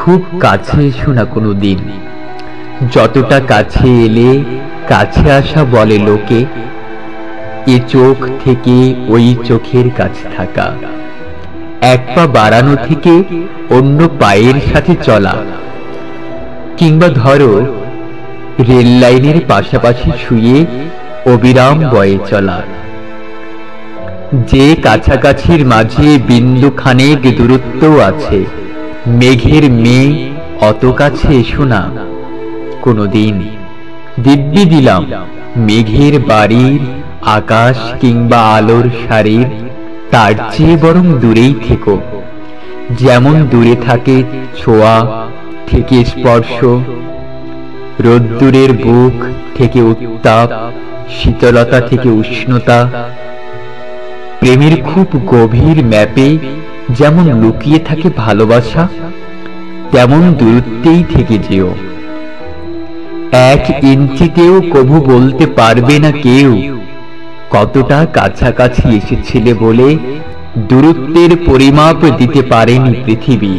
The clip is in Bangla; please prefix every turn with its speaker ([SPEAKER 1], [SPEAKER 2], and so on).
[SPEAKER 1] খুব কাছে এসো না কোনো দিন। যতটা কাছে এলে কাছে আসা বলে লোকে, এ চোখ থেকে ওই চোখের কাছে থাকা, এক পা বাড়ানো থেকে অন্য পায়ের সাথে চলা, কিংবা ধরো রেল লাইনের পাশাপাশি শুয়ে অবিরাম বয়ে চলা। যে কাছাকাছির মাঝে বিন্দু খানেক দূরত্ব আছে, মেঘের মেয়ে অত কাছে এসো না কোনোদিন। দিব্যি দিলাম মেঘের বাড়ির আকাশ কিংবা আলোর সারির তার চেয়ে বরং দূরেই থেকো। যেমন দূরে থাকে ছোঁয়া থেকে স্পর্শ, রোদ্দুরের বুক থেকে উত্তাপ, শীতলতা থেকে উষ্ণতা। প্রেমের খুব গভীর ম্যাপে যেমন লুকিয়ে থাকে ভালোবাসা, তেমন দূরত্বেই থেকে যেও। 1 ইঞ্চিতেও কভু বলতে পারবে না কেউ কতটা কাছাকাছি এসেছিলে বলে দূরত্বের পরিমাপ দিতে পারেনি পৃথিবী।